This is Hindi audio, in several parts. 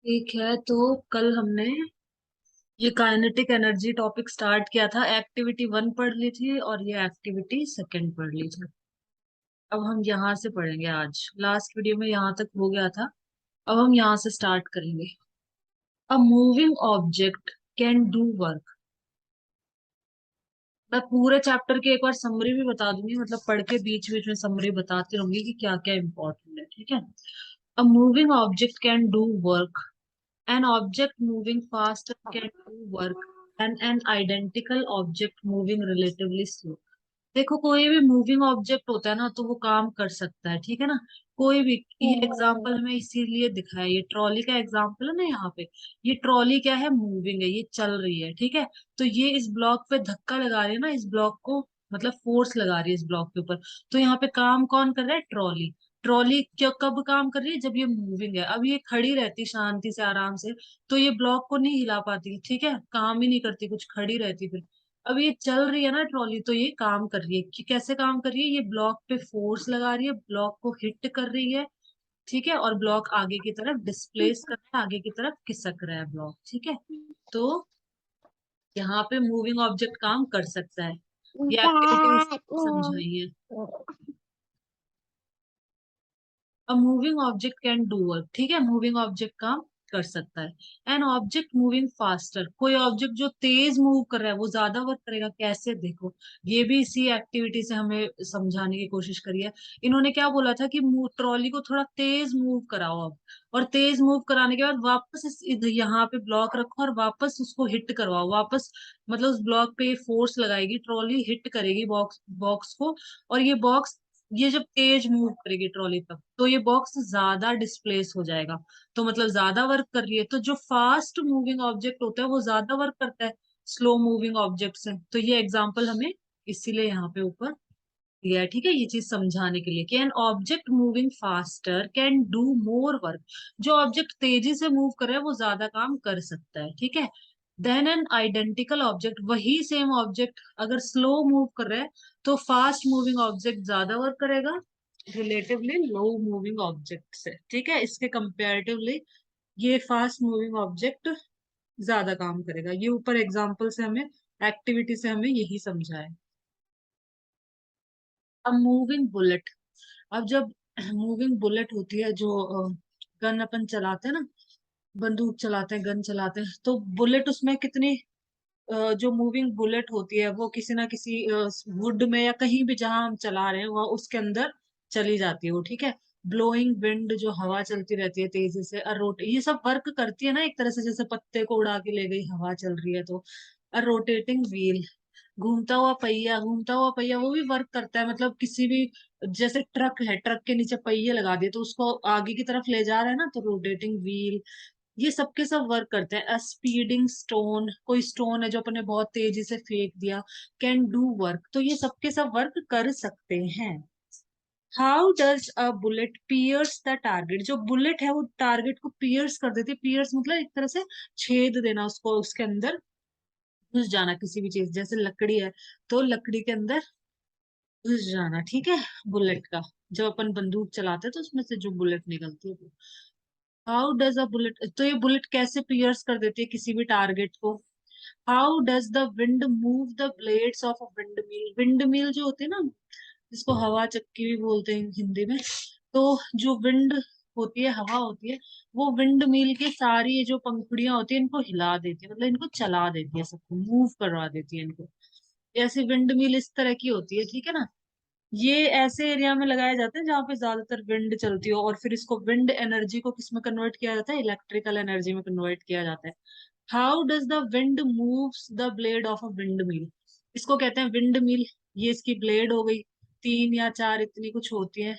ठीक है। तो कल हमने ये काइनेटिक एनर्जी टॉपिक स्टार्ट किया था। एक्टिविटी 1 पढ़ ली थी और ये एक्टिविटी सेकंड पढ़ ली थी। अब हम यहाँ से पढ़ेंगे। आज लास्ट वीडियो में यहाँ तक हो गया था। अब हम यहाँ से स्टार्ट करेंगे। A moving object can do work. मैं पूरे चैप्टर की एक बार समरी भी बता दूंगी, मतलब पढ़ के बीच बीच में समरी बताती रहूंगी कि क्या क्या इंपॉर्टेंट है। ठीक है। A moving object can do work. An object moving fast can do work and an identical object moving relatively slow. देखो, कोई भी मूविंग ऑब्जेक्ट होता है ना तो वो काम कर सकता है। ठीक है ना। कोई भी, ये एग्जांपल हमें इसीलिए दिखाया, ये ट्रॉली का एग्जांपल है ना यहाँ पे। ये ट्रॉली क्या है, मूविंग है, ये चल रही है। ठीक है। तो ये इस ब्लॉक पे धक्का लगा रही है ना, इस ब्लॉक को, मतलब फोर्स लगा रही है इस ब्लॉक के ऊपर। तो यहाँ पे काम कौन कर रहा है, ट्रॉली। ट्रॉली क्या कब काम कर रही है, जब ये मूविंग है। अब ये खड़ी रहती शांति से आराम से तो ये ब्लॉक को नहीं हिला पाती। ठीक है, काम ही नहीं करती कुछ, खड़ी रहती फिर। अब ये चल रही है ना ट्रॉली, तो ये काम कर रही है कि कैसे काम कर रही है, ये ब्लॉक पे फोर्स लगा रही है, ब्लॉक को हिट कर रही है। ठीक है। और ब्लॉक आगे की तरफ डिस्प्लेस कर रहा है, आगे की तरफ खिसक रहा है ब्लॉक। ठीक है। तो यहाँ पे मूविंग ऑब्जेक्ट काम कर सकता है। ये एक्टिविटी समझाई है। अब moving object can do work. ठीक है, मूविंग ऑब्जेक्ट काम कर सकता है। एन ऑब्जेक्ट मूविंग फास्टर, कोई ऑब्जेक्ट जो तेज मूव कर रहा है वो ज्यादा वर्क करेगा। कैसे, देखो। ये भी इसी एक्टिविटी से हमें समझाने की कोशिश करी है। इन्होंने क्या बोला था कि ट्रॉली को थोड़ा तेज मूव कराओ अब। और तेज मूव कराने के बाद वापस यहाँ पे ब्लॉक रखो और वापस उसको हिट करवाओ वापस। मतलब उस ब्लॉक पे फोर्स लगाएगी, ट्रॉली हिट करेगी बॉक्स बॉक्स को। और ये बॉक्स, ये जब तेज मूव करेगी ट्रॉली तक तो ये बॉक्स ज्यादा डिस्प्लेस हो जाएगा। तो मतलब ज्यादा वर्क कर रही है। तो जो फास्ट मूविंग ऑब्जेक्ट होता है वो ज्यादा वर्क करता है स्लो मूविंग ऑब्जेक्ट से। तो ये एग्जांपल हमें इसीलिए यहाँ पे ऊपर दिया है। ठीक है, ये चीज समझाने के लिए कि an object moving faster can do more work. जो ऑब्जेक्ट तेजी से मूव कर रहा है वो ज्यादा काम कर सकता है। ठीक है। देन एन आइडेंटिकल ऑब्जेक्ट, वही सेम ऑब्जेक्ट अगर स्लो मूव कर रहा है तो फास्ट मूविंग ऑब्जेक्ट ज्यादा वर्क करेगा रिलेटिवली लो मूविंग ऑब्जेक्ट से। ठीक है, इसके कंपेरेटिवली ये फास्ट मूविंग ऑब्जेक्ट ज्यादा काम करेगा। ये ऊपर एग्जांपल से हमें, एक्टिविटी से हमें यही समझा है। अब मूविंग बुलेट। अब जब मूविंग बुलेट होती है, जो गन अपन चलाते हैं ना, बंदूक चलाते हैं, गन चलाते हैं, तो बुलेट उसमें कितनी, जो मूविंग बुलेट होती है वो किसी ना किसी वुड में या कहीं भी जहां हम चला रहे हैं वह उसके अंदर चली जाती है वो। ठीक है। ब्लोइंग विंड, जो हवा चलती रहती है तेजी से, रोट, ये सब वर्क करती है ना एक तरह से, जैसे पत्ते को उड़ा के ले गई हवा चल रही है तो। रोटेटिंग व्हील, घूमता हुआ पहिया वो भी वर्क करता है। मतलब किसी भी, जैसे ट्रक है, ट्रक के नीचे पहिए लगा दिए तो उसको आगे की तरफ ले जा रहा है ना, तो रोटेटिंग व्हील। ये सबके सब वर्क करते हैं। अ स्पीडिंग स्टोन, कोई स्टोन है जो अपने बहुत तेजी से फेंक दिया, कैन डू वर्क। तो ये सबके सब वर्क कर सकते हैं। How does a bullet pierce the target, जो बुलेट है वो टारगेट को पियर्स कर देती है। पियर्स मतलब एक तरह से छेद देना उसको, उसके अंदर घुस जाना किसी भी चीज, जैसे लकड़ी है तो लकड़ी के अंदर घुस जाना। ठीक है। बुलेट का, जब अपन बंदूक चलाते हैं तो उसमें से जो बुलेट निकलती है। हाउ डज अ बुलेट, तो ये बुलेट कैसे पियर्स कर देती है किसी भी टारगेट को। How does the wind move the blades of a wind mill, wind mill जो होती है ना, जिसको हवा चक्की भी बोलते हैं हिंदी में। तो जो विंड होती है, हवा होती है, वो विंड मिल की सारी ये जो पंखुड़ियां होती है इनको हिला देती है, मतलब इनको चला देती है, सबको मूव करवा देती है इनको। ऐसी विंड मिल इस तरह की होती है। ठीक है ना। ये ऐसे एरिया में लगाए जाते हैं जहाँ पे ज्यादातर विंड चलती हो, और फिर इसको विंड एनर्जी को किस में कन्वर्ट किया जाता है, इलेक्ट्रिकल एनर्जी में कन्वर्ट किया जाता है। How does the wind moves the blade of a wind mill, इसको कहते हैं विंड मिल। ये इसकी ब्लेड हो गई, 3 या 4 इतनी कुछ होती है।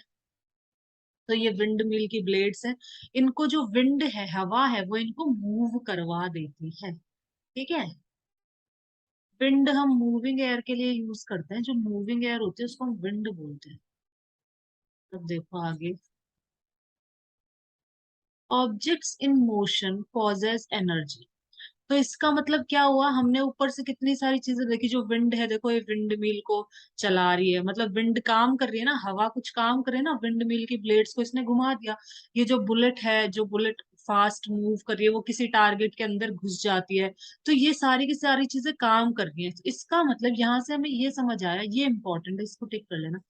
तो ये विंड मिल की ब्लेड्स है। इनको जो विंड है, हवा है, वो इनको मूव करवा देती है। ठीक है। विंड हम मूविंग एयर के लिए यूज करते हैं, जो मूविंग एयर होती है उसको हम विंड बोलते हैं। अब देखो आगे, objects in motion causes energy. तो इसका मतलब क्या हुआ, हमने ऊपर से कितनी सारी चीजें देखी। जो विंड है, देखो ये विंड मिल को चला रही है, मतलब विंड काम कर रही है ना, हवा कुछ काम करे ना, विंड मिल की ब्लेड्स को इसने घुमा दिया। ये जो बुलेट है, जो बुलेट फास्ट मूव कर रही है, वो किसी टारगेट के अंदर घुस जाती है। तो ये सारी की सारी चीजें काम कर रही है। इसका मतलब यहाँ से हमें ये समझ आया, ये इंपॉर्टेंट है, इसको टिक कर लेना।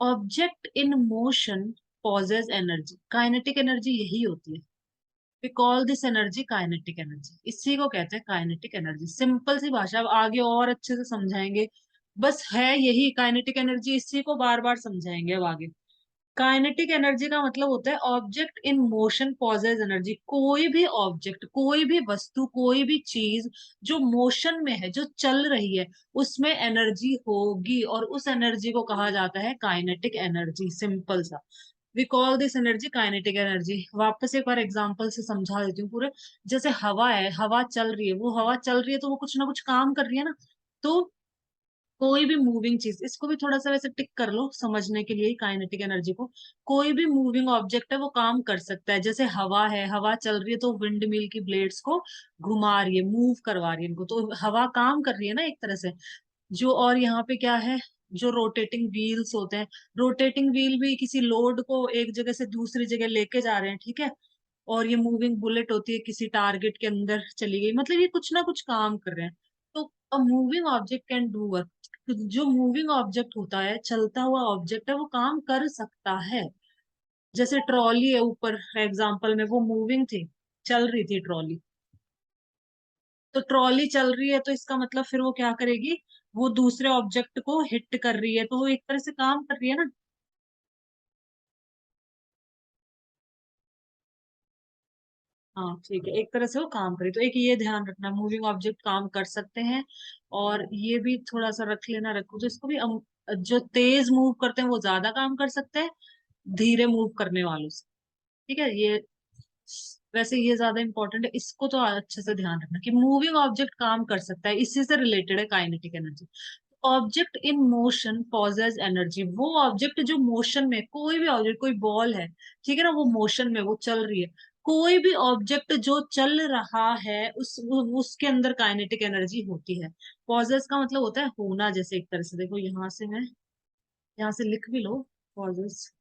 Object in motion possesses energy, kinetic energy यही होती है। We call this energy kinetic energy, इसी को कहते हैं काइनेटिक एनर्जी। सिंपल सी भाषा, अब आगे और अच्छे से समझाएंगे। बस है यही काइनेटिक एनर्जी, इसी को बार बार समझाएंगे अब आगे। काइनेटिक एनर्जी का मतलब होता है object in motion possesses energy. कोई भी ऑब्जेक्ट, कोई भी वस्तु, कोई भी चीज जो मोशन में है, जो चल रही है, उसमें एनर्जी होगी, और उस एनर्जी को कहा जाता है काइनेटिक एनर्जी। सिंपल सा, we call this energy kinetic energy. वापस एक बार एग्जांपल से समझा देती हूँ पूरे। जैसे हवा है, हवा चल रही है, वो हवा चल रही है तो वो कुछ ना कुछ काम कर रही है ना। तो कोई भी मूविंग चीज, इसको भी थोड़ा सा वैसे टिक कर लो समझने के लिए काइनेटिक एनर्जी को। कोई भी मूविंग ऑब्जेक्ट है वो काम कर सकता है। जैसे हवा है, हवा चल रही है तो विंड मिल की ब्लेड्स को घुमा रही है, मूव करवा रही है इनको, तो हवा काम कर रही है ना एक तरह से। जो और यहाँ पे क्या है, जो रोटेटिंग व्हील्स होते हैं, रोटेटिंग व्हील भी किसी लोड को एक जगह से दूसरी जगह लेके जा रहे हैं, ठीक है। और ये मूविंग बुलेट होती है, किसी टारगेट के अंदर चली गई, मतलब ये कुछ ना कुछ काम कर रहे हैं। तो a moving object can do work. जो मूविंग ऑब्जेक्ट होता है, चलता हुआ ऑब्जेक्ट है, वो काम कर सकता है। जैसे ट्रॉली है, ऊपर एग्जाम्पल में वो मूविंग थी, चल रही थी ट्रॉली। तो ट्रॉली चल रही है तो इसका मतलब फिर वो क्या करेगी, वो दूसरे ऑब्जेक्ट को हिट कर रही है, तो वो एक तरह से काम कर रही है ना। हाँ ठीक है, एक तरह से वो काम करे, तो एक ये ध्यान रखना, मूविंग ऑब्जेक्ट काम कर सकते हैं। और ये भी थोड़ा सा रख लेना, रखो तो इसको भी जो तेज मूव करते हैं वो ज्यादा काम कर सकते हैं धीरे मूव करने वालों से। ठीक है, ये वैसे ये ज्यादा इंपॉर्टेंट है, इसको तो अच्छे से ध्यान रखना कि मूविंग ऑब्जेक्ट काम कर सकता है, इसी से रिलेटेड है kinetic energy. Object in motion possesses energy, वो ऑब्जेक्ट जो मोशन में, कोई भी ऑब्जेक्ट, कोई बॉल है, ठीक है ना, वो मोशन में, वो चल रही है। कोई भी ऑब्जेक्ट जो चल रहा है उसके अंदर काइनेटिक एनर्जी होती है। पॉजेस का मतलब होता है होना, जैसे एक तरह से देखो, यहाँ से मैं, यहाँ से लिख भी लो possess.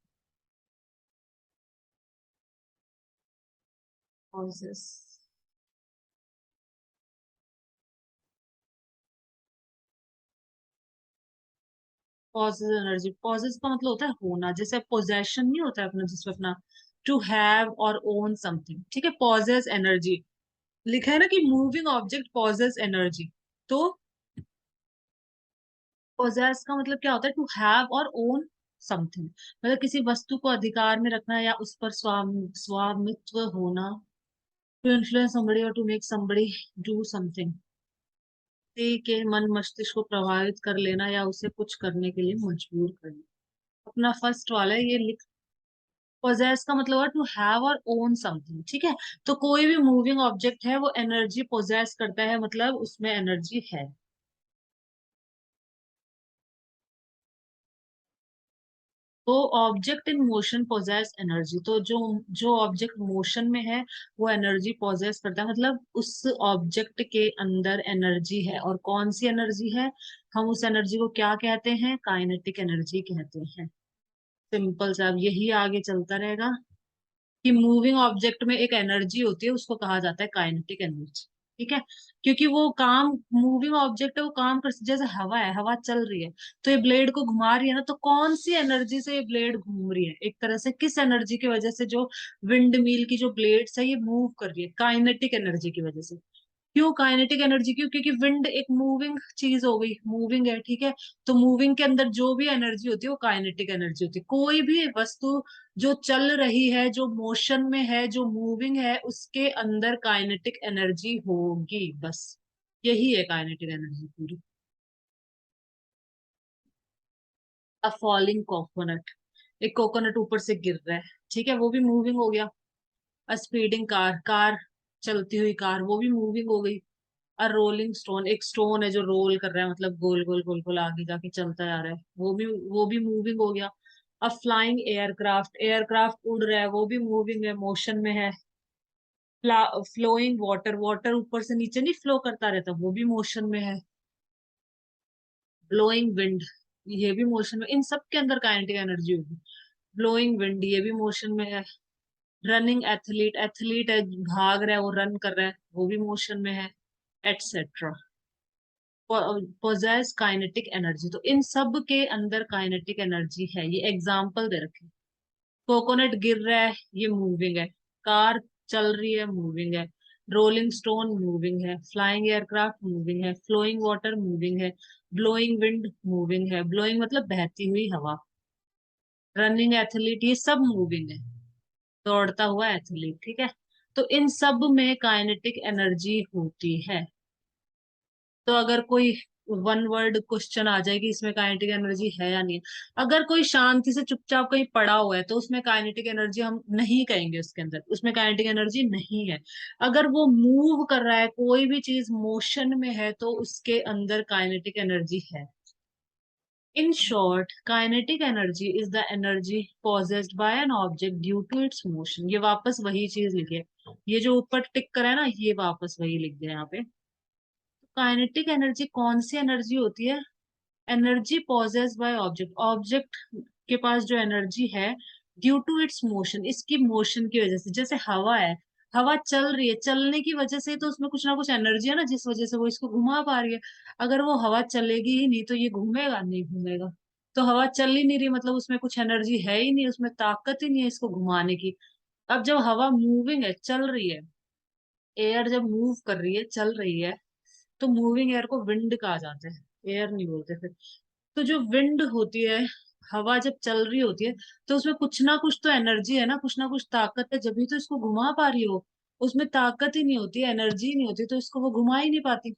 Possess, possess energy, possess का मतलब होता है होना। जैसे पोजेशन नहीं होता है अपना, जिसमें अपना टू हैव और ओन समथिंग, ठीक है। पॉजेस एनर्जी लिखा है ना कि मूविंग ऑब्जेक्ट पॉजेस एनर्जी। तो पोजेस का मतलब क्या होता है, टू हैव और ओन समथिंग, मतलब किसी वस्तु को अधिकार में रखना या उस पर स्वामित्व होना। टू इन्फ्लुएंस somebody और to make somebody do something, किसी के मन मस्तिष्क को प्रभावित कर लेना या उसे कुछ करने के लिए मजबूर करना। अपना फर्स्ट वाला है ये लिख। पोजेस का मतलब है टू हैव और ओन समथिंग, ठीक है। तो कोई भी मूविंग ऑब्जेक्ट है वो एनर्जी पोजेस करता है, मतलब उसमें एनर्जी है। तो object in motion possesses energy, तो जो जो ऑब्जेक्ट मोशन में है वो एनर्जी पोजेस करता है, मतलब उस ऑब्जेक्ट के अंदर एनर्जी है। और कौन सी एनर्जी है, हम उस एनर्जी को क्या कहते हैं, काइनेटिक एनर्जी कहते हैं। सिंपल सा, अब यही आगे चलता रहेगा कि मूविंग ऑब्जेक्ट में एक एनर्जी होती है, उसको कहा जाता है काइनेटिक एनर्जी। ठीक है, क्योंकि वो काम, मूविंग ऑब्जेक्ट है वो काम कर, जैसे हवा है, हवा चल रही है, तो ये ब्लेड को घुमा रही है ना, तो कौन सी एनर्जी से ये ब्लेड घूम रही है, एक तरह से किस एनर्जी की वजह से जो विंड मिल की जो ब्लेड्स है ये मूव कर रही है, काइनेटिक एनर्जी की वजह से। क्यों काइनेटिक एनर्जी, क्यों, क्योंकि विंड एक मूविंग चीज हो गई, मूविंग है, ठीक है। तो मूविंग के अंदर जो भी एनर्जी होती है वो काइनेटिक एनर्जी होती है। कोई भी वस्तु जो चल रही है, जो मोशन में है, जो मूविंग है, उसके अंदर काइनेटिक एनर्जी होगी, बस यही है काइनेटिक एनर्जी पूरी। अ फॉलिंग कोकोनट, एक कोकोनट ऊपर से गिर रहा है, ठीक है, वो भी मूविंग हो गया। अ स्पीडिंग कार, कार चलती हुई कार, वो भी मूविंग हो गई। अ रोलिंग स्टोन, एक स्टोन है जो रोल कर रहा है, मतलब गोल गोल गोल गोल आगे जाके चलता जा रहा है, वो भी मूविंग हो गया। अ फ्लाइंग एयरक्राफ्ट, एयरक्राफ्ट उड़ रहा है, वो भी मूविंग है, मोशन में है। फ्लोइंग वाटर, वाटर ऊपर से नीचे नहीं फ्लो करता रहता, वो भी मोशन में है। ब्लोइंग विंड, ये भी मोशन में, इन सब के अंदर काइनेटिक एनर्जी होगी। ब्लोइंग विंड, ये भी मोशन में है। रनिंग एथलीट, एथलीट है, भाग रहा है, वो रन कर रहा है, वो भी मोशन में है, एटसेट्रा। पोजेस काइनेटिक एनर्जी, तो इन सब के अंदर काइनेटिक एनर्जी है। ये एग्जाम्पल दे रखे। कोकोनट गिर रहा है, ये मूविंग है। कार चल रही है, मूविंग है। रोलिंग स्टोन मूविंग है। फ्लाइंग एयरक्राफ्ट मूविंग है। फ्लोइंग वाटर मूविंग है। ब्लोइंग विंड मूविंग है, ब्लोइंग मतलब बहती हुई हवा। रनिंग एथलीट, ये सब मूविंग है, दौड़ता हुआ एथलीट, ठीक है। तो इन सब में काइनेटिक एनर्जी होती है। तो अगर कोई वन वर्ड क्वेश्चन आ जाए कि इसमें काइनेटिक एनर्जी है या नहीं है, अगर कोई शांति से चुपचाप कहीं पड़ा हुआ है तो उसमें काइनेटिक एनर्जी हम नहीं कहेंगे, उसके अंदर उसमें काइनेटिक एनर्जी नहीं है। अगर वो मूव कर रहा है, कोई भी चीज मोशन में है, तो उसके अंदर काइनेटिक एनर्जी है। In short, kinetic energy is the energy possessed by an object due to its motion. ये वापस वही चीज लिखे, ये जो ऊपर टिक करा है ना, ये वापस वही लिख दिया यहाँ पे। काइनेटिक एनर्जी कौन सी एनर्जी होती है? Energy possess by object, object के पास जो एनर्जी है ड्यू टू इट्स मोशन, इसकी मोशन की वजह से। जैसे हवा है, हवा चल रही है, चलने की वजह से तो उसमें कुछ ना कुछ एनर्जी है ना, जिस वजह से वो इसको घुमा पा रही है। अगर वो हवा चलेगी ही नहीं तो ये घूमेगा नहीं, घूमेगा। तो हवा चल ही नहीं रही, मतलब उसमें कुछ एनर्जी है ही नहीं, उसमें ताकत ही नहीं है इसको घुमाने की। अब जब हवा मूविंग है, चल रही है, एयर जब मूव कर रही है, चल रही है, तो मूविंग एयर को विंड कहा जाता है, एयर नहीं बोलते फिर। तो जो विंड होती है, हवा जब चल रही होती है, तो उसमें कुछ ना कुछ तो एनर्जी है ना कुछ ताकत है, जब भी तो इसको घुमा पा रही हो। उसमें ताकत ही नहीं होती, एनर्जी नहीं होती, तो इसको वो घुमा ही नहीं पाती।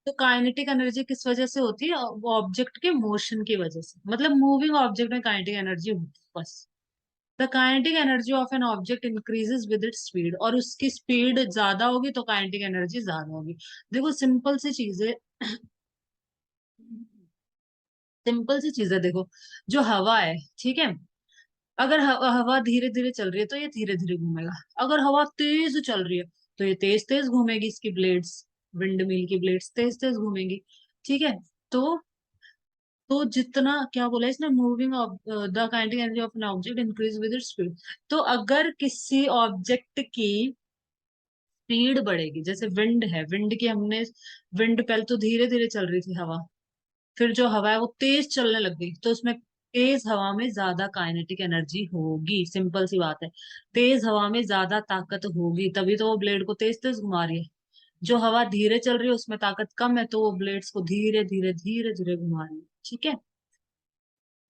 तो काइनेटिक एनर्जी किस वजह से होती है? ऑब्जेक्ट के मोशन की वजह से, मतलब मूविंग ऑब्जेक्ट में काइनेटिक एनर्जी होती है बस। The kinetic energy of an object increases with its speed, और उसकी स्पीड ज्यादा होगी तो काइनेटिक एनर्जी ज्यादा होगी। देखो सिंपल सी चीज है, सिंपल सी चीज है, देखो। जो हवा है, ठीक है, अगर हवा धीरे धीरे चल रही है तो ये धीरे धीरे घूमेगा। अगर हवा तेज चल रही है तो ये तेज तेज घूमेगी, इसकी ब्लेड्स, विंड मिल की ब्लेड्स तेज तेज घूमेंगी, ठीक है। तो तो जितना क्या बोला इसने, moving of the kinetic energy of an object increase with its speed. तो अगर किसी ऑब्जेक्ट की स्पीड बढ़ेगी, जैसे विंड है, विंड की हमने, विंड पहले तो धीरे धीरे चल रही थी हवा, फिर जो हवा है वो तेज चलने लग गई, तो उसमें तेज हवा में ज्यादा काइनेटिक एनर्जी होगी, सिंपल सी बात है। तेज हवा में ज्यादा ताकत होगी, तभी तो वो ब्लेड को तेज तेज घुमा रही है। जो हवा धीरे चल रही है उसमें ताकत कम है, तो वो ब्लेड्स को धीरे धीरे धीरे धीरे घुमा रही है, ठीक है।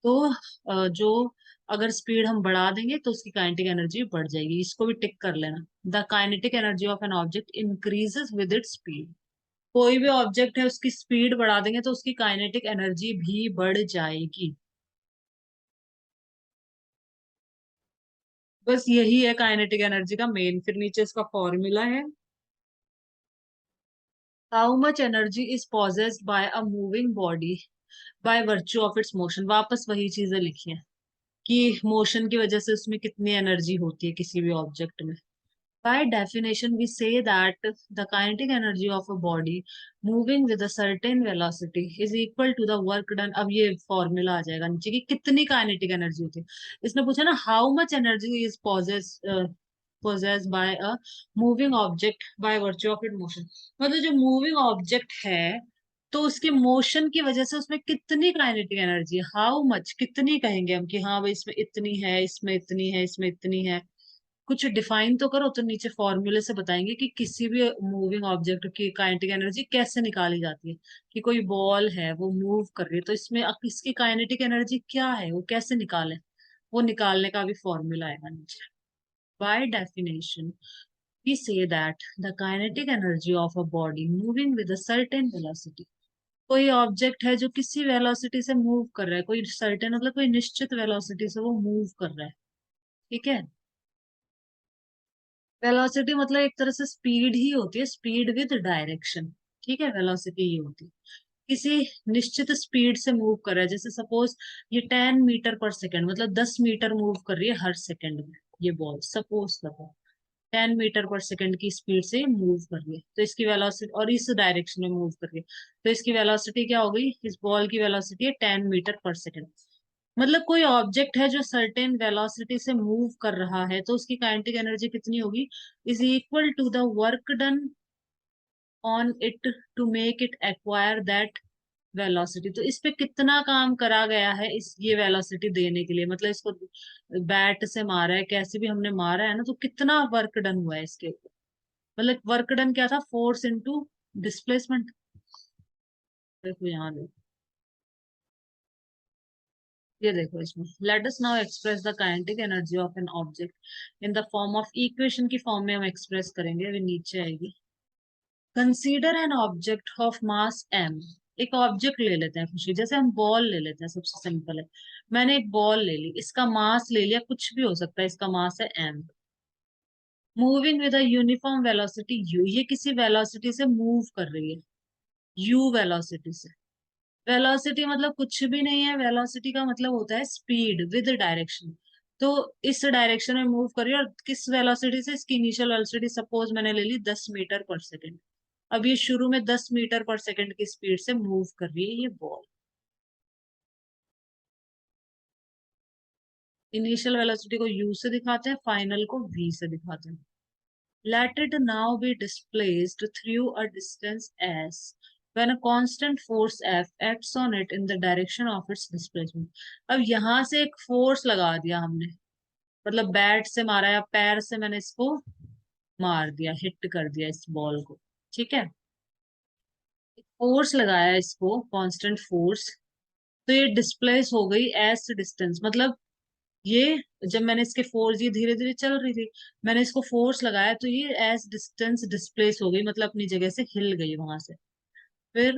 तो जो अगर स्पीड हम बढ़ा देंगे तो उसकी काइनेटिक एनर्जी बढ़ जाएगी, इसको भी टिक कर लेना। The kinetic energy of an object increases with its speed. कोई भी ऑब्जेक्ट है, उसकी स्पीड बढ़ा देंगे तो उसकी काइनेटिक एनर्जी भी बढ़ जाएगी। बस यही है काइनेटिक एनर्जी का मेन। फिर नीचे इसका फॉर्मूला है, how much energy is possessed by a moving body by virtue of its motion. वापस वही चीजें लिखी हैं कि मोशन की वजह से उसमें कितनी एनर्जी होती है किसी भी ऑब्जेक्ट में। By definition, we say that the kinetic energy of a body moving with a certain velocity is equal to the work done। अब ये फॉर्मूला आ जाएगा नीचे कि कितनी काइनेटिक एनर्जी होती है। इसने पूछा ना, how much energy is possessed by a moving object by virtue of its motion। मतलब जो मूविंग ऑब्जेक्ट है, तो उसके मोशन की वजह से उसमें कितनी काइनेटिक एनर्जी है, हाउ मच, कितनी कहेंगे हम कि हाँ भाई इसमें इतनी है, इसमें इतनी है, इसमें इतनी है। कुछ डिफाइन तो करो, तो नीचे फॉर्मूले से बताएंगे कि किसी भी मूविंग ऑब्जेक्ट की काइनेटिक एनर्जी कैसे निकाली जाती है। कि कोई बॉल है, वो मूव कर रही है, तो इसमें अब इसकी काइनेटिक एनर्जी क्या है, वो कैसे निकालें, वो निकालने का भी फॉर्मूला आएगा नीचे। By definition we say that the kinetic energy of a body moving with a certain velocity। कोई ऑब्जेक्ट है जो किसी वेलोसिटी से मूव कर रहा है, कोई सर्टेन मतलब कोई निश्चित वेलोसिटी से वो मूव कर रहा है, ठीक है। वेलोसिटी मतलब एक तरह से स्पीड ही होती है, स्पीड विद डायरेक्शन, ठीक है। वेलोसिटी ये होती है किसी निश्चित स्पीड से मूव कर रहा है। जैसे सपोज ये 10 मीटर पर सेकेंड, मतलब 10 मीटर मूव कर रही है हर सेकेंड में, ये बॉल सपोज करो 10 मीटर पर सेकेंड की स्पीड से मूव कर रही है, तो इसकी वेलोसिटी, और इस डायरेक्शन में मूव कर रही है, तो इसकी वेलोसिटी क्या हो गई, इस बॉल की वेलोसिटी है 10 मीटर पर सेकेंड। मतलब कोई ऑब्जेक्ट है जो सर्टेन वेलोसिटी से मूव कर रहा है, तो उसकी काइनेटिक एनर्जी कितनी होगी, is equal to the work done on it to make it acquire that velocity. तो इस पे कितना काम करा गया है इस ये वेलोसिटी देने के लिए, मतलब इसको बैट से मारा है, कैसे भी हमने मारा है ना, तो कितना वर्क डन हुआ है इसके ऊपर। मतलब वर्क डन क्या था, फोर्स इनटू डिस्प्लेसमेंट। देखो यहाँ देखो, ये देखो इसमें, let us now express the kinetic energy of an object in the form of equation की फॉर्म में हम एक्सप्रेस करेंगे, अभी नीचे आएगी। Consider N object of mass m। एक ऑब्जेक्ट ले लेते हैं खुशी, जैसे हम बॉल ले लेते हैं, सबसे सिंपल है। मैंने एक बॉल ले ली, इसका मास ले लिया, कुछ भी हो सकता है, इसका मास है m। Moving with a uniform velocity u, ये किसी वेलोसिटी से मूव कर रही है, u वेलोसिटी से। वेलोसिटी मतलब कुछ भी नहीं है, वेलोसिटी का मतलब होता है स्पीड विद डायरेक्शन। तो इस डायरेक्शन में मूव कर रही है, और किस वेलोसिटी से, इसकी इनिशियल वेलोसिटी सपोज मैंने ले ली 10 मीटर पर सेकेंड। अब ये शुरू में 10 मीटर पर सेकेंड की स्पीड से मूव कर रही है ये बॉल। इनिशियल वेलोसिटी को u से दिखाते हैं, फाइनल को v से दिखाते हैं। Let it now be displaced through a distance s when a constant force f acts on it in the direction of its displacement। अब यहां से एक फोर्स लगा दिया हमने, मतलब बैट से मारा या पैर से मैंने इसको मार दिया, हिट कर दिया इस बॉल को, ठीक है। फोर्स लगाया इसको, कांस्टेंट फोर्स। तो ये डिस्प्लेस हो गई एस डिस्टेंस, मतलब ये जब मैंने इसके फोर्स, ये धीरे धीरे चल रही थी, मैंने इसको फोर्स लगाया तो ये एस डिस्टेंस डिस्प्लेस हो गई, मतलब अपनी जगह से हिल गई वहां से। फिर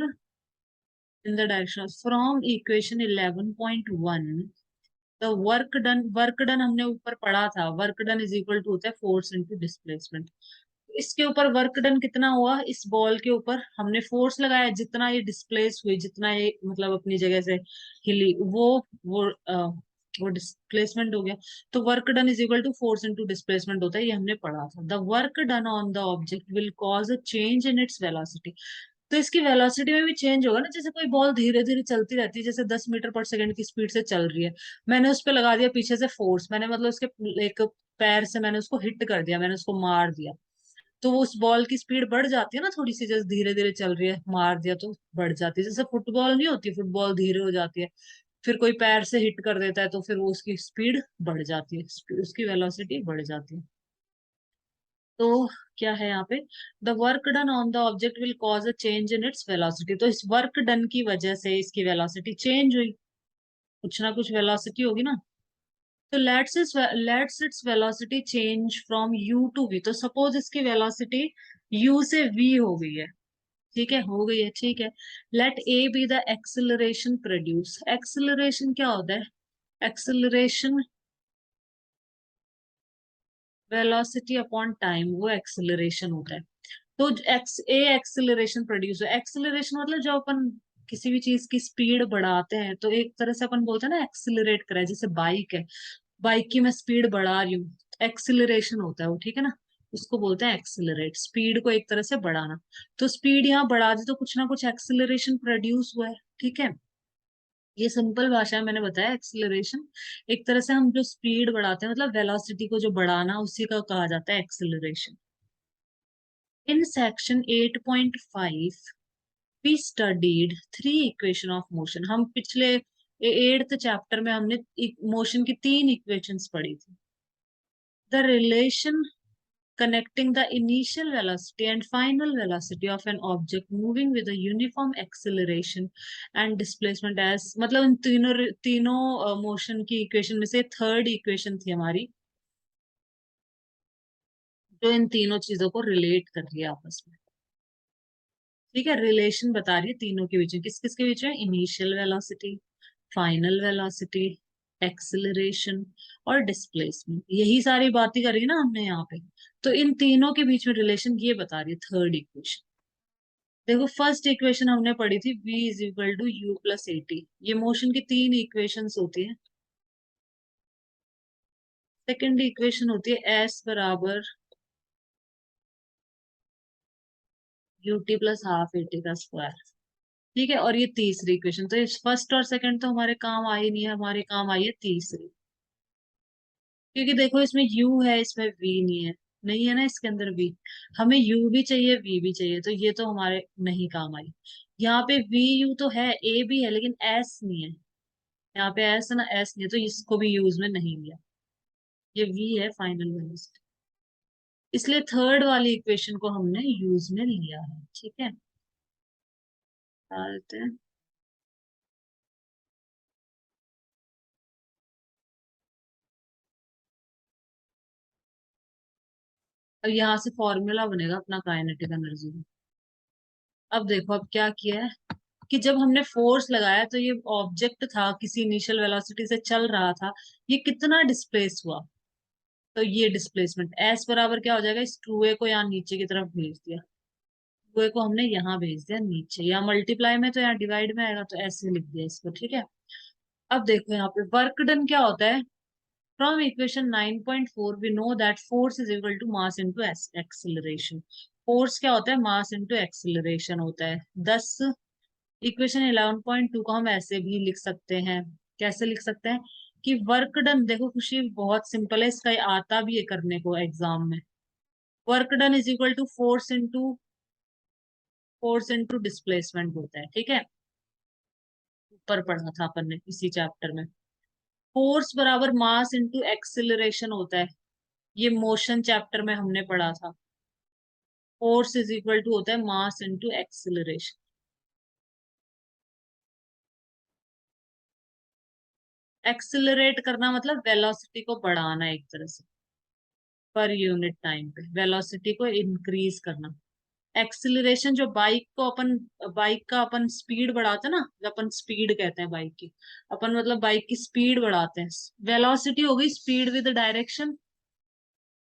in the direction from equation 11.1, the work done हमने ऊपर पढ़ा था, work done is equal to होता है फोर्स इनटू डिस्प्लेसमेंट। इसके ऊपर वर्क डन कितना हुआ, इस बॉल के ऊपर हमने फोर्स लगाया, जितना ये डिस्प्लेस हुई, जितना ये मतलब अपनी जगह से हिली, वो डिस्प्लेसमेंट हो गया। तो work done is equal to force into displacement होता है, ये हमने पढ़ा था। The work done on the object will cause a change in its velocity. तो इसकी वेलोसिटी में भी चेंज होगा ना, जैसे कोई बॉल धीरे धीरे चलती रहती है, जैसे 10 मीटर पर सेकेंड की स्पीड से चल रही है, मैंने उस पर लगा दिया पीछे से फोर्स, मैंने मतलब उसके एक पैर से मैंने उसको हिट कर दिया, मैंने उसको मार दिया, तो वो उस बॉल की स्पीड बढ़ जाती है ना थोड़ी सी, जैसे धीरे धीरे चल रही है, मार दिया तो बढ़ जाती है। जैसे फुटबॉल नहीं होती, फुटबॉल धीरे हो जाती है, फिर कोई पैर से हिट कर देता है तो फिर वो उसकी स्पीड बढ़ जाती है, उसकी वेलोसिटी बढ़ जाती है। तो क्या है यहाँ पे, the work done on the object will cause a change in its velocity. तो इस वर्क डन की वजह से इसकी वेलोसिटी चेंज हुई, कुछ ना कुछ वेलोसिटी होगी ना। तो let's its velocity change from u to v। तो सपोज इसकी वेलोसिटी u से v हो गई है, ठीक है, हो गई है, ठीक है। Let a be the acceleration produce. Acceleration क्या होता है, एक्सेलरेशन वेलोसिटी अपॉन टाइम, वो एक्सेलरेशन होता है। तो एक्सेलरेशन प्रोड्यूस है, एक्सेलरेशन मतलब जब अपन किसी भी चीज की स्पीड बढ़ाते हैं, तो एक तरह से अपन बोलते हैं ना एक्सेलरेट करा है, जैसे बाइक है, बाइक की मैं स्पीड बढ़ा रही हूँ, एक्सिलरेशन होता है वो, ठीक है ना। उसको बोलते हैं एक्सिलरेट, स्पीड को एक तरह से बढ़ाना। तो स्पीड यहाँ बढ़ा दी तो कुछ ना कुछ एक्सिलरेशन प्रोड्यूस हुआ है, ठीक है। ये सिंपल भाषा में मैंने बताया, एक्सिलरेशन एक तरह से हम जो स्पीड बढ़ाते हैं, मतलब वेलोसिटी को जो बढ़ाना, उसी का कहा जाता है acceleration. In section 8.5 we studied three equation of motion. हम पिछले 8th चैप्टर में हमने मोशन की 3 इक्वेशंस पढ़ी थी। The relation connecting the initial velocity and final velocity of an object moving with a uniform acceleration and displacement as, मतलब इन तीनों तीनों मोशन की इक्वेशन में से थर्ड इक्वेशन थी हमारी, जो इन तीनों चीजों को रिलेट कर रही है आपस में, ठीक है। रिलेशन बता रही है तीनों के बीच में, किस किस के बीच में, initial velocity, final velocity, acceleration और डिस्प्लेसमेंट, यही सारी बातें करी ना हमने यहाँ पे। तो इन तीनों के बीच में रिलेशन ये बता रही है थर्ड इक्वेशन। देखो फर्स्ट इक्वेशन हमने पढ़ी थी v is equal to u plus a t, ये मोशन की 3 इक्वेशंस होती हैं। सेकेंड इक्वेशन होती है s बराबर U T plus half A T का स्क्वायर, ठीक है, और ये तीसरी इक्वेशन, तो इस फर्स्ट और सेकंड तो हमारे काम आई नहीं है, हमारे काम आई है तीसरी। क्योंकि देखो इसमें u है, इसमें v नहीं है, नहीं है ना इसके अंदर v। हमें u भी चाहिए, v भी चाहिए, तो ये तो हमारे नहीं काम आई। यहाँ पे v u तो है, a भी है, लेकिन s नहीं है। यहाँ पे s है ना, s नहीं है, तो इसको भी यूज में नहीं लिया। ये v है फाइनल वेलोसिटी, इसलिए थर्ड वाली इक्वेशन को हमने यूज में लिया है। ठीक है, बता देते हैं। अब यहाँ से फॉर्मूला बनेगा अपना काइनेटिक एनर्जी का। अब देखो, अब क्या किया है कि जब हमने फोर्स लगाया तो ये ऑब्जेक्ट था, किसी इनिशियल वेलोसिटी से चल रहा था, ये कितना डिस्प्लेस हुआ। तो ये डिस्प्लेसमेंट एस बराबर क्या हो जाएगा, इस 2a को यहाँ नीचे की तरफ भेज दिया, 2a को हमने यहाँ भेज दिया नीचे, यहाँ मल्टीप्लाई में तो यहाँ डिवाइड में आएगा, तो ऐसे लिख दिया इसको। ठीक है, अब देखो यहाँ पे वर्क डन क्या होता है। From equation 9.4 we know that force is equal to mass into acceleration. Force क्या होता है, मास इनटू एक्सिलरेशन होता है। 10 इक्वेशन 11.2 को हम ऐसे भी लिख सकते हैं। कैसे लिख सकते हैं कि वर्क डन, देखो खुशी बहुत सिंपल है, इसका ये आता भी है करने को एग्जाम में। Work done is equal to force into displacement होता है। ठीक है, ऊपर पढ़ा था अपन ने इसी चैप्टर में। फोर्स बराबर मास इनटू एक्सिलरेशन होता है, ये मोशन चैप्टर में हमने पढ़ा था। फोर्स इज इक्वल टू होता है मास इनटू एक्सिलरेशन। एक्सिलरेट करना मतलब वेलोसिटी को बढ़ाना एक तरह से, पर यूनिट टाइम पे वेलोसिटी को इंक्रीज करना। एक्सिलरेशन जो बाइक का अपन स्पीड बढ़ाते हैं ना, जो अपन स्पीड कहते हैं बाइक की, अपन मतलब बाइक की स्पीड बढ़ाते हैं। वेलोसिटी हो गई स्पीड विद डायरेक्शन।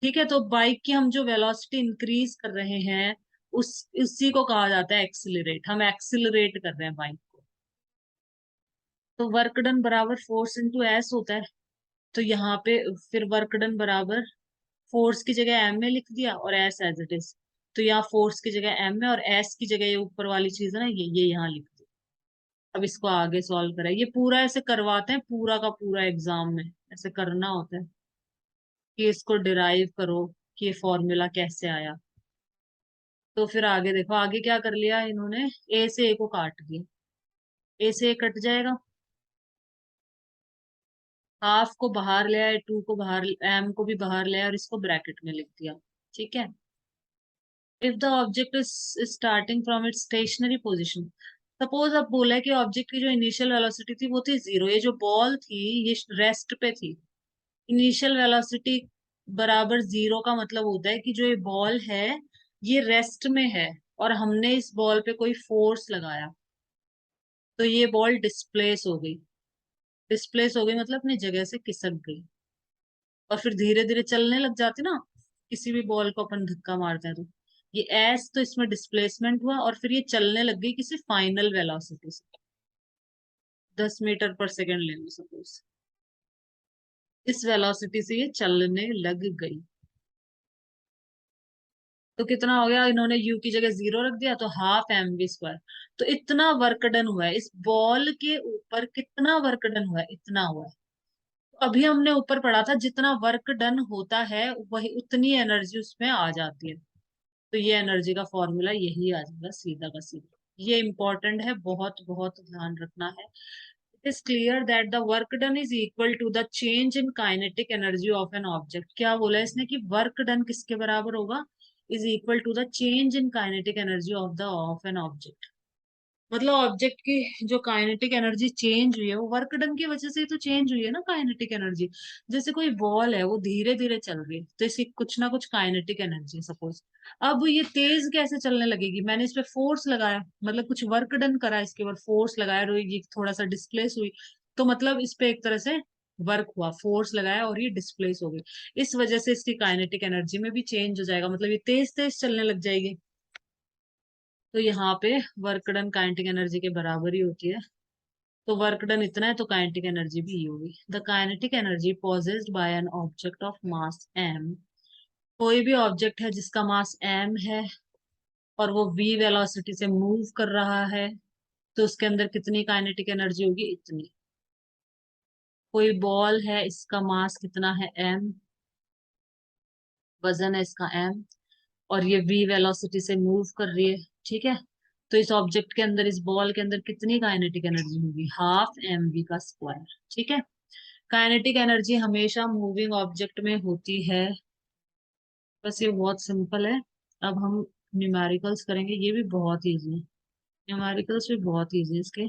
ठीक है, तो बाइक की हम जो वेलोसिटी इंक्रीज कर रहे हैं, उसी को कहा जाता है एक्सिलरेट। हम एक्सिलरेट कर रहे हैं बाइक को। तो वर्क डन बराबर फोर्स इनटू एस होता है। तो यहाँ पे फिर वर्क डन बराबर फोर्स की जगह एम में लिख दिया और एस एज इट इज। तो यहाँ फोर्स की जगह एम में और एस की जगह ये ऊपर वाली चीज है ना, ये यहाँ लिख दी। अब इसको आगे सॉल्व करें, ये पूरा ऐसे करवाते हैं, पूरा का पूरा एग्जाम में ऐसे करना होता है कि इसको डिराइव करो कि ये फॉर्मूला कैसे आया। तो फिर आगे देखो, आगे क्या कर लिया इन्होंने, ए से ए को काट दिया, ए से ए कट जाएगा, हाफ को बाहर ले आए, टू को बाहर, एम को भी बाहर ले आए और इसको ब्रैकेट में लिख दिया। ठीक है, if the object is starting from its stationary position. Suppose अब बोला है कि ऑब्जेक्ट की जो इनिशियल वेलोसिटी थी वो थी 0, ये जो बॉल थी ये रेस्ट पे थी। इनिशियल वेलोसिटी बराबर 0 का मतलब होता है कि जो ये बॉल है ये रेस्ट में है, और हमने इस बॉल पे कोई फोर्स लगाया, तो ये बॉल डिस्प्लेस हो गई। डिस्प्लेस हो गई मतलब अपनी जगह से खिसक गई, और फिर धीरे धीरे चलने लग जाती ना, किसी भी बॉल को अपन धक्का मारते हैं तो। ये एस तो इसमें डिस्प्लेसमेंट हुआ, और फिर ये चलने लग गई किसी फाइनल वेलोसिटी से, 10 मीटर पर सेकेंड ले लो सपोज, इस वेलोसिटी से ये चलने लग गई। तो कितना हो गया, इन्होंने u की जगह 0 रख दिया, तो हाफ एम वी स्क्वायर। तो इतना वर्क डन हुआ है इस बॉल के ऊपर, कितना वर्क डन हुआ है, इतना हुआ है। अभी हमने ऊपर पढ़ा था जितना वर्क डन होता है वही उतनी एनर्जी उसमें आ जाती है। तो ये एनर्जी का फॉर्मूला यही आ जाएगा सीधा का सीधा। ये इंपॉर्टेंट है, बहुत बहुत ध्यान रखना है। It is clear that the work done is equal to the change in kinetic energy of an object. क्या बोला इसने कि वर्क डन किसके बराबर होगा, is equal to the change in kinetic energy of an object. मतलब ऑब्जेक्ट की जो काइनेटिक एनर्जी चेंज हुई है वो वर्क डन की वजह से ही तो चेंज हुई है ना काइनेटिक एनर्जी। जैसे कोई बॉल है वो धीरे धीरे चल रही है, तो इसकी कुछ ना कुछ काइनेटिक एनर्जी सपोज। अब ये तेज कैसे चलने लगेगी, मैंने इस पे फोर्स लगाया, मतलब कुछ वर्क डन करा, इसके ऊपर फोर्स लगाया और ये थोड़ा सा डिस्प्लेस हुई, तो मतलब इस पे एक तरह से वर्क हुआ, फोर्स लगाया और ये डिस्प्लेस हो गई। इस वजह से इसकी काइनेटिक एनर्जी में भी चेंज हो जाएगा, मतलब ये तेज तेज चलने लग जाएगी। तो यहाँ पे वर्क डन काइनेटिक एनर्जी के बराबर ही होती है। तो वर्क डन इतना है तो काइनेटिक एनर्जी भी ये होगी। The kinetic energy possessed by an object of mass M, कोई भी ऑब्जेक्ट है जिसका मास एम है और वो v वेलोसिटी से मूव कर रहा है, तो उसके अंदर कितनी काइनेटिक एनर्जी होगी, इतनी। कोई बॉल है, इसका मास कितना है, m, वजन है इसका m, और ये v वेलोसिटी से मूव कर रही है, ठीक है। तो इस ऑब्जेक्ट के अंदर, इस बॉल के अंदर कितनी काइनेटिक एनर्जी होगी, हाफ एम वी का स्क्वायर, ठीक है। काइनेटिक एनर्जी हमेशा मूविंग ऑब्जेक्ट में होती है। बस ये बहुत सिंपल है। अब हम न्यूमेरिकल्स करेंगे, ये भी बहुत इजी है। न्यूमेरिकल्स भी बहुत इजी है इसके।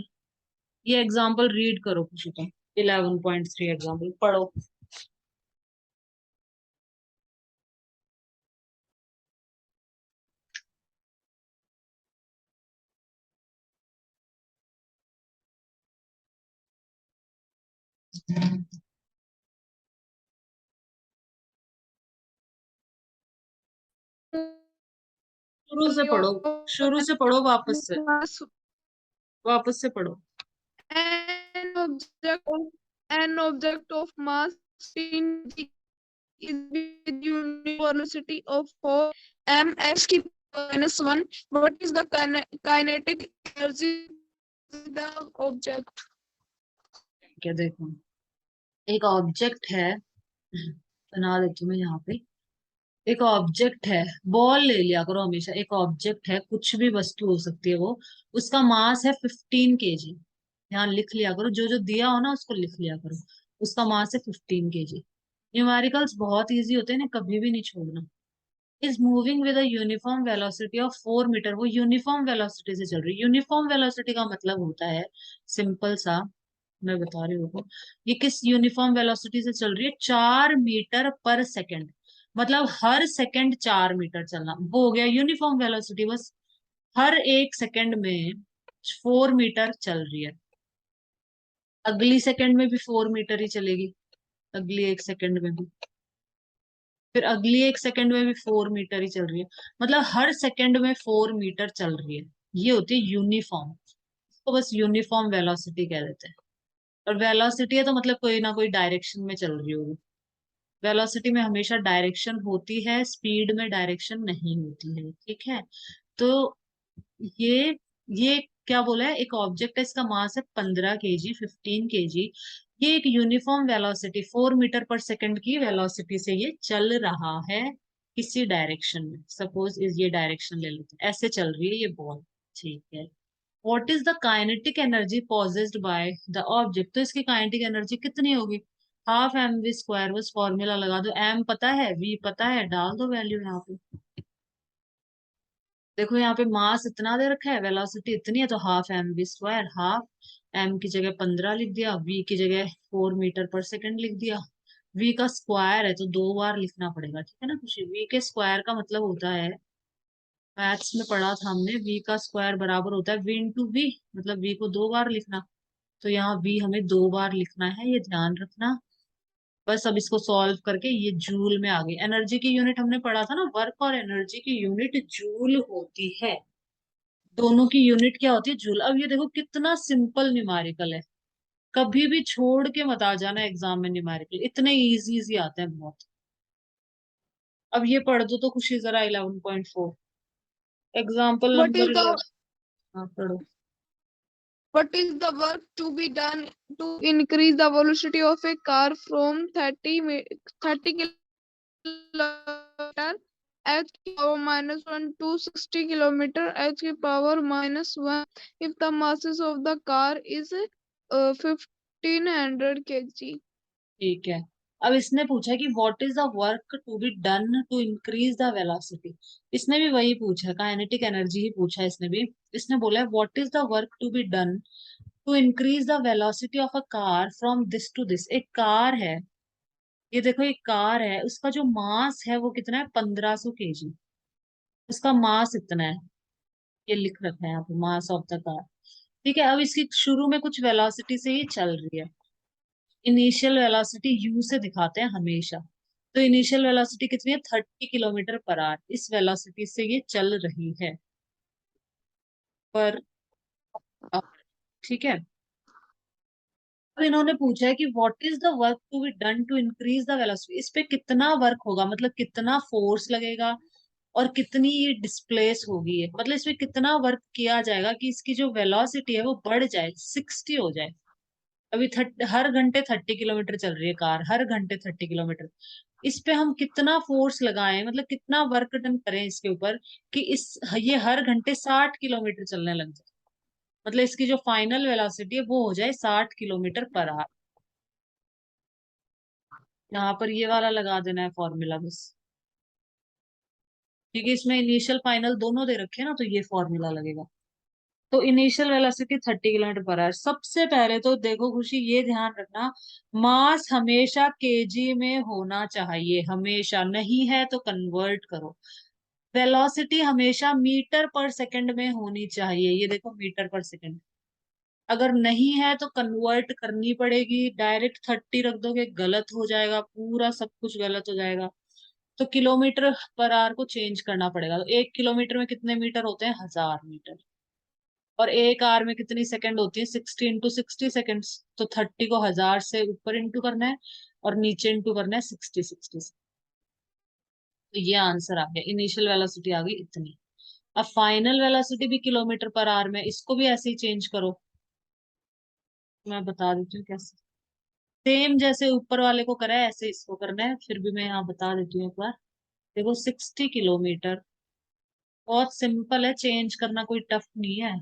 ये एग्जांपल रीड करो खुशी का, 11.3 एग्जांपल पढ़ो। शुरू से पढ़ो, शुरू से पढ़ो, वापस से पढ़ो। An object of mass 15 is with unit velocity of 4 mx की -1. What is the kinetic energy of the object? क्या देखो, एक ऑब्जेक्ट है, बना देती हूँ मैं यहाँ पे। एक ऑब्जेक्ट है, बॉल ले लिया करो हमेशा। एक ऑब्जेक्ट है, कुछ भी वस्तु हो सकती है वो, उसका मास है 15 kg। यहाँ लिख लिया करो, जो जो दिया हो ना उसको लिख लिया करो। उसका मास है 15 kg। न्यूमेरिकल्स बहुत इजी होते हैं ना, कभी भी नहीं छोड़ना। Is moving with a uniform velocity of 4 metre. वो यूनिफॉर्म वेलोसिटी से चल रही है। यूनिफॉर्म वेलोसिटी का मतलब होता है, सिंपल सा मैं बता रही हूँ, ये किस यूनिफॉर्म वेलोसिटी से चल रही है, 4 मीटर पर सेकेंड। मतलब हर सेकंड 4 मीटर चलना, वो हो गया यूनिफॉर्म वेलोसिटी। बस हर एक सेकंड में 4 मीटर चल रही है। अगली सेकंड में भी 4 मीटर ही चलेगी, अगली एक सेकंड में भी, फिर अगली एक सेकंड में भी 4 मीटर ही चल रही है। मतलब हर सेकंड में 4 मीटर चल रही है। ये होती है यूनिफॉर्म। तो बस यूनिफॉर्म वेलोसिटी कह देते हैं। और वेलोसिटी है तो मतलब कोई ना कोई डायरेक्शन में चल रही होगी। वेलोसिटी में हमेशा डायरेक्शन होती है, स्पीड में डायरेक्शन नहीं होती है, ठीक है। तो ये ये क्या बोला है, एक ऑब्जेक्ट है, इसका मास है 15 kg, 15 kg। ये एक यूनिफॉर्म वेलोसिटी 4 मीटर पर सेकंड की वेलोसिटी से ये चल रहा है किसी डायरेक्शन में। सपोज इस ये डायरेक्शन ले लेते हैं, ऐसे चल रही है ये बॉल, ठीक है। What is the kinetic energy possessed by the object. तो इसकी काइनेटिक एनर्जी कितनी होगी, हाफ एम वी स्क्वायर। बस फॉर्मूला लगा दो, एम पता है, वी पता है, डाल दो वैल्यू यहाँ पे। देखो यहाँ पे मास इतना दे रखा है, वेलोसिटी इतनी है, तो half M we square. Half m की जगह 15 लिख दिया, वी की जगह 4 मीटर पर सेकंड लिख दिया। वी का स्क्वायर है तो 2 बार लिखना पड़ेगा, ठीक है ना खुशी। वी के स्क्वायर का मतलब होता है, मैथ्स में पढ़ा था हमने, वी का स्क्वायर बराबर होता है वी इंटू वी। मतलब वी को 2 बार लिखना, तो यहाँ वी हमें 2 बार लिखना है, ये ध्यान रखना। बस अब इसको सॉल्व करके ये जूल में आ गई। एनर्जी की यूनिट हमने पढ़ा था ना, वर्क और एनर्जी की यूनिट जूल होती है। दोनों की यूनिट क्या होती है, जूल। अब ये देखो कितना सिंपल न्यूमेरिकल है। कभी भी छोड़ के मत आ जाना एग्जाम में न्यूमेरिकल, इतने इजी इजी आते हैं बहुत। अब ये पढ़ दो तो खुशी जरा, 11.4 example What is number the 11। हाँ पढ़ो। What is the work to be done to increase the velocity of a car from 30 kilometer h की power -1 to 60 kilometer h की power -1 if the masses of the car is 1500 kg? ठीक है। अब इसने पूछा कि what is the work to be done to increase the velocity. इसने भी वही पूछा, काइनेटिक एनर्जी ही पूछा इसने भी। इसने बोला है what is the work to be done to increase the velocity of a car from this to this. एक कार है, ये देखो एक कार है, उसका जो मास है वो कितना है, 1500 kg। उसका मास इतना है, ये लिख रखा है यहाँ पे, मास ऑफ द कार। ठीक है। अब इसकी शुरू में कुछ वेलोसिटी से ही चल रही है। इनिशियल वेलोसिटी यू से दिखाते हैं हमेशा। तो इनिशियल वेलोसिटी कितनी है, 30 km/h। इस वेलोसिटी से ये चल रही है पर, अब ठीक है। अब इन्होंने पूछा है कि what is the work to be done to increase the velocity. इस पे कितना वर्क होगा, मतलब कितना फोर्स लगेगा और कितनी ये डिस्प्लेस होगी, है मतलब इसमें कितना वर्क किया जाएगा कि इसकी जो वेलोसिटी है वो बढ़ जाए, 60 हो जाए। अभी हर घंटे 30 किलोमीटर चल रही है कार, हर घंटे 30 किलोमीटर। इस पे हम कितना फोर्स लगाएं, मतलब कितना वर्क डन करें इसके ऊपर कि इस ये हर घंटे 60 किलोमीटर चलने लग जाए, मतलब इसकी जो फाइनल वेलोसिटी है वो हो जाए 60 किलोमीटर पर आवर। यहाँ पर ये वाला लगा देना है फॉर्मूला बस, क्योंकि इसमें इनिशियल फाइनल दोनों दे रखे हैं ना, तो ये फॉर्मूला लगेगा। तो initial velocity 30 kilometre per hour. सबसे पहले तो देखो खुशी, ये ध्यान रखना, मास हमेशा केजी में होना चाहिए, हमेशा, नहीं है तो कन्वर्ट करो। वेलोसिटी हमेशा मीटर पर सेकंड में होनी चाहिए, ये देखो मीटर पर सेकंड। अगर नहीं है तो कन्वर्ट करनी पड़ेगी, डायरेक्ट 30 रख दोगे गलत हो जाएगा, पूरा सब कुछ गलत हो जाएगा। तो किलोमीटर पर आवर को चेंज करना पड़ेगा। तो 1 किलोमीटर में कितने मीटर होते हैं? 1000 मीटर। और 1 आवर में कितनी सेकंड होती है? 60 × 60 सेकंड्स। तो 30 को 1000 से ऊपर इंटू करना है और नीचे इंटू करना है 60 से। तो ये आंसर आ गया, इनिशियल वेलोसिटी आ गई इतनी। अब फाइनल वेलोसिटी भी किलोमीटर पर आवर में, इसको भी ऐसे ही चेंज करो। मैं बता देती हूँ कैसे। सेम जैसे ऊपर वाले को करा है ऐसे इसको करना है, फिर भी मैं यहाँ बता देती हूँ एक बार। देखो 60 किलोमीटर, बहुत सिंपल है, चेंज करना कोई टफ नहीं है,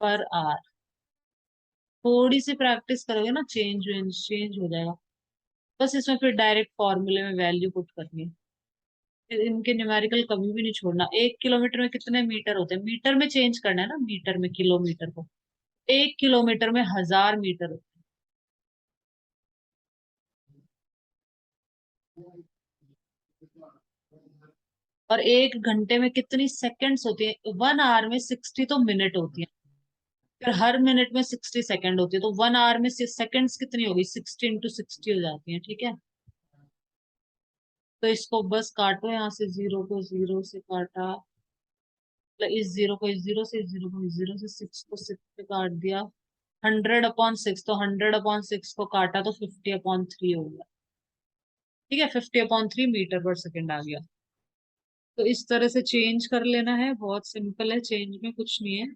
पर आवर। थोड़ी सी प्रैक्टिस करोगे ना, चेंज चेंज हो जाएगा। बस इसमें फिर डायरेक्ट फॉर्मूले में वैल्यू पुट करनी है, फिर इनके न्यूमेरिकल कभी भी नहीं छोड़ना। 1 किलोमीटर में कितने मीटर होते हैं? मीटर में चेंज करना है ना, मीटर में किलोमीटर को। 1 किलोमीटर में 1000 मीटर होते हैं। और 1 घंटे में कितनी सेकंड्स होती है? 1 आवर में 60 तो मिनट होती है, फिर हर मिनट में 60 सेकंड होती है, तो 1 आवर में सेकंड्स कितनी होगी? 60 × 60 हो जाती है, ठीक है। तो इसको बस काटो, यहाँ से जीरो को जीरो से काटा, मतलब इस जीरो को इस जीरो से, इस जीरो को इस जीरो से, 6 को 6 से काट दिया। 100/6, तो 100/6 को काटा तो 50/3 हो गया, ठीक है। 50/3 मीटर पर सेकंड आ गया। तो इस तरह से चेंज कर लेना है, बहुत सिंपल है, चेंज में कुछ नहीं है।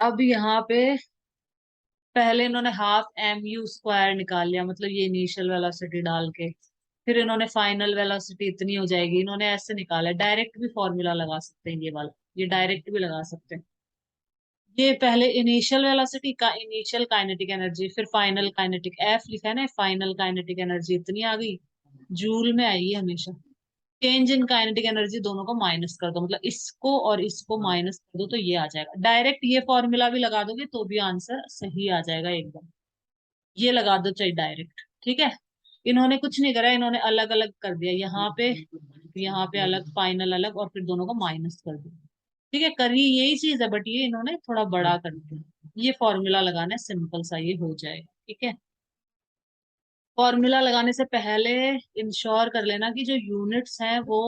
अब यहाँ पे पहले इन्होंने ½ mu² निकाल लिया, मतलब ये इनिशियल वेलोसिटी डाल के, फिर इन्होंने फाइनल वेलोसिटी इतनी हो जाएगी, इन्होंने ऐसे निकाला। डायरेक्ट भी फॉर्मूला लगा सकते हैं ये वाला, ये डायरेक्ट भी लगा सकते हैं। ये पहले इनिशियल वेलोसिटी का, इनिशियल काइनेटिक एनर्जी, फिर फाइनल काइनेटिक, एफ लिखा है ना, फाइनल काइनेटिक एनर्जी इतनी आ गई, जूल में आएगी हमेशा। चेंज इन काइनेटिक एनर्जी दोनों को माइनस कर दो, मतलब इसको और इसको माइनस कर दो, तो ये आ जाएगा। डायरेक्ट ये फॉर्मूला भी लगा दोगे तो भी आंसर सही आ जाएगा एकदम। ये लगा दो चाहे डायरेक्ट, ठीक है। इन्होंने कुछ नहीं करा, इन्होंने अलग अलग कर दिया, यहाँ पे अलग, फाइनल अलग, और फिर दोनों को माइनस कर दिया, ठीक है। करी यही चीज है, बट ये इन्होंने थोड़ा बड़ा कर दिया। ये फॉर्मूला लगाना है, सिंपल सा, ये हो जाएगा, ठीक है। फॉर्मूला लगाने से पहले इंश्योर कर लेना कि जो यूनिट्स हैं वो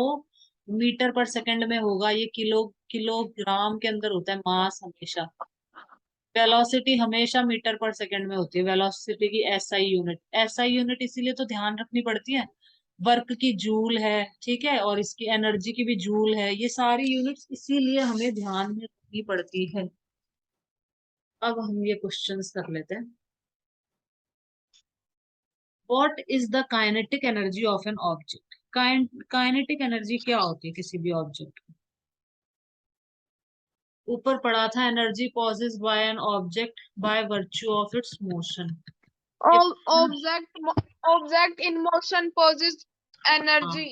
मीटर पर सेकंड में होगा। ये किलोग्राम के अंदर होता है मास हमेशा। वेलोसिटी हमेशा मीटर पर सेकंड में होती है, वेलोसिटी की एसआई यूनिट। एसआई यूनिट इसीलिए तो ध्यान रखनी पड़ती है, वर्क की जूल है, ठीक है, और इसकी एनर्जी की भी जूल है, ये सारी यूनिट्स इसीलिए हमें ध्यान में रखनी पड़ती है। अब हम ये क्वेश्चंस कर लेते हैं। What is the kinetic energy of an object? Kinetic energy क्या होती है किसी भी ऑब्जेक्ट की? ऊपर पढ़ा था, energy possess by an object by virtue of its motion. ये All object in motion possesses हाँ, energy.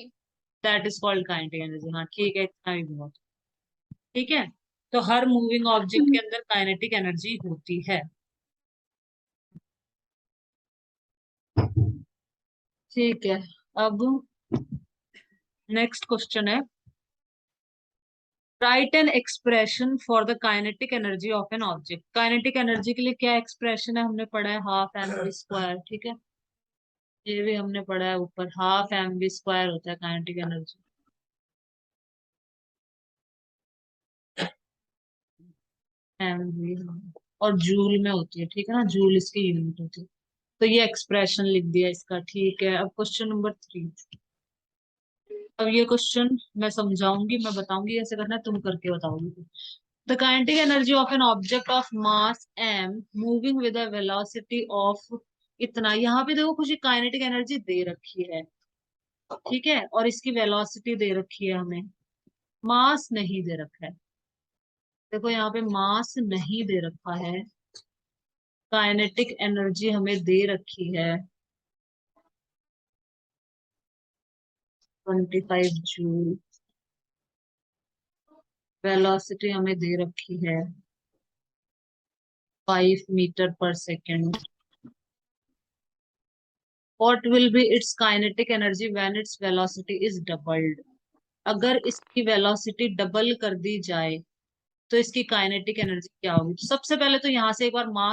That is called kinetic energy. हाँ ठीक है, इतना ही बहुत, ठीक है। तो हर मूविंग ऑब्जेक्ट के अंदर काइनेटिक एनर्जी होती है, ठीक है। अब नेक्स्ट क्वेश्चन है, right an expression for the kinetic energy of an object. Kinetic energy के लिए क्या एक्सप्रेशन है? हमने पढ़ा है ½ mv², ठीक है। ये भी हमने पढ़ा है ऊपर, ½ mv² होता है काइनेटिक एनर्जी। mv, और जूल में होती है, ठीक है ना, जूल इसकी यूनिट होती है। तो ये एक्सप्रेशन लिख दिया इसका, ठीक है। अब क्वेश्चन नंबर 3, अब ये क्वेश्चन मैं समझाऊंगी, मैं बताऊंगी कैसे करना है, तुम करके बताओगी। The kinetic energy of an object of mass m moving with a velocity of इतना, यहाँ पे देखो कुछ काइनेटिक एनर्जी दे रखी है, ठीक है, और इसकी वेलोसिटी दे रखी है हमें, मास नहीं दे रखा है। देखो यहाँ पे मास नहीं दे रखा है, काइनेटिक एनर्जी हमें दे रखी है 25 जूल, वेलोसिटी हमें दे रखी है 5 मीटर पर second. What will be its kinetic energy when its velocity is doubled? अगर इसकी वेलोसिटी डबल कर दी जाए तो इसकी काइनेटिक एनर्जी क्या होगी? तो सबसे पहले तो यहाँ से एक बार मास